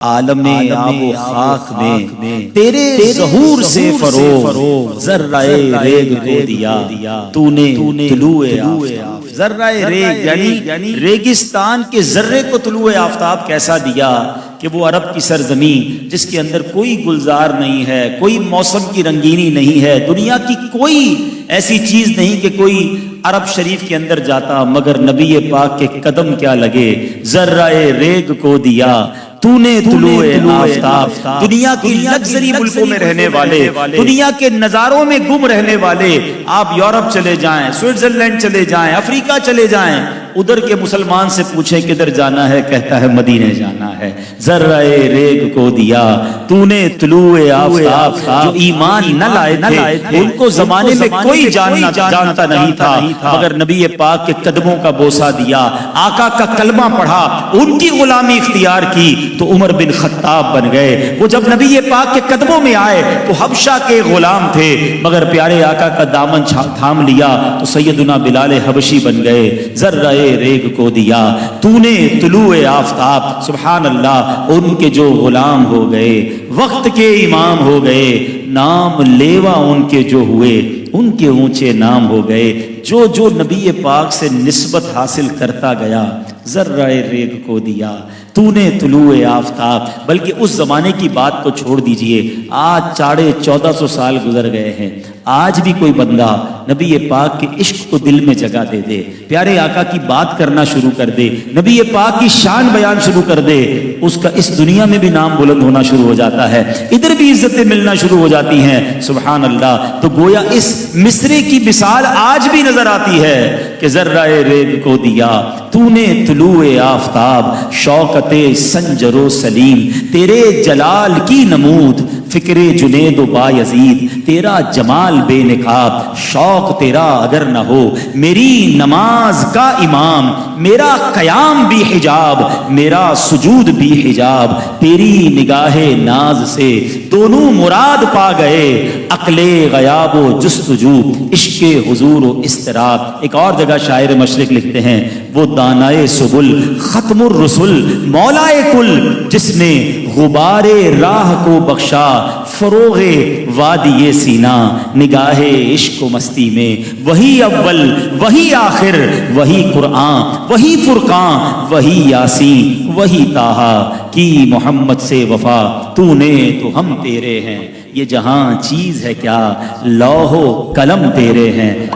عالم آب و خاک میں تیرے ظہور سے فروغ ذرہ ریگ کو دیا تو نے طلوع آفتاب۔ ذرہ ریگ یعنی ریگستان کے ذرے کو طلوع آفتاب کیسا دیا کہ وہ عرب کی سرزمین جس کے اندر کوئی گلزار نہیں ہے، کوئی موسم کی رنگینی نہیں ہے، دنیا کی کوئی ایسی چیز نہیں کہ کوئی عرب شریف کے اندر جاتا مگر نبی پاک کے قدم کیا لگے۔ ذرہ ریگ کو دیا تو نے طلوع آفتاب۔ دنیا کی لگژری ملکوں میں رہنے والے، دنیا کے نظاروں میں گم رہنے والے، آپ یورپ چلے جائیں، سوئٹزرلینڈ چلے جائیں، افریقہ چلے جائیں، ادھر کے مسلمان سے پوچھیں کدھر جانا ہے، کہتا ہے مدینے جانا ہے۔ ذرہ ریگ کو دیا تو نے طلوع آفتاب۔ جو ایمان نہ لائے تھے ان کو زمانے میں کوئی جانتا نہیں تھا مگر نبی پاک کے قدموں کا بوسہ دیا، آقا کا کلمہ پڑھا، ان کی غلامی اختیار کی تو عمر بن خطاب بن گئے۔ وہ جب نبی پاک کے قدموں میں آئے تو حبشہ کے غلام تھے مگر پیارے آقا کا دامن تھام لیا تو سیدنا بلال حبشی بن گئے۔ ذرہ ریگ کو دیا تو نے طلوع آفتاب۔ سبحان اللہ، ان کے جو غلام ہو گئے، وقت کے امام ہو گئے، نام لیوا ان کے جو ہوئے، ان کے اونچے نام ہو گئے۔ جو نبی پاک سے نسبت حاصل کرتا گیا، ذرہ ریگ کو دیا تو نے طلوع آفتاب۔ بلکہ اس زمانے کی بات کو چھوڑ دیجئے، آج 1450 سال گزر گئے ہیں، آج بھی کوئی بندہ نبی پاک کے عشق کو دل میں جگہ دے دے، پیارے آقا کی بات کرنا شروع کر دے، نبی پاک کی شان بیان شروع کر دے، اس کا اس دنیا میں بھی نام بلند ہونا شروع ہو جاتا ہے، ادھر بھی عزتیں ملنا شروع ہو جاتی ہیں۔ سبحان اللہ۔ تو گویا اس مصرے کی مثال آج بھی نظر آتی ہے کہ ذرہ ریگ کو دیا تو نے طلوع آفتاب۔ شوکت سنجر و سلیم تیرے جلال کی نمود، فکر جنید و بایزید تیرا جمال بے نقاب۔ شوق تیرا اگر نہ ہو میری نماز کا امام، میرا قیام بھی حجاب، میرا سجود بھی حجاب، تیری نگاہ ناز سے دونوں مراد پا گئے، عقل غیاب و جستجو، عشق حضور و اضطراب۔ ایک اور جگہ شاعر مشرق لکھتے ہیں، وہ دانائے سبل ختم الرسل مولائے کل، جس نے غبار راہ کو بخشا فروغ وادی سینا، نگاہ عشق و مستی میں وہی اول وہی آخر، وہی قرآن وہی فرقان، وہی یاسین وہی طٰہٰ، کی محمد سے وفا تو نے تو ہم تیرے ہیں، یہ جہاں چیز ہے کیا لوح و قلم تیرے ہیں۔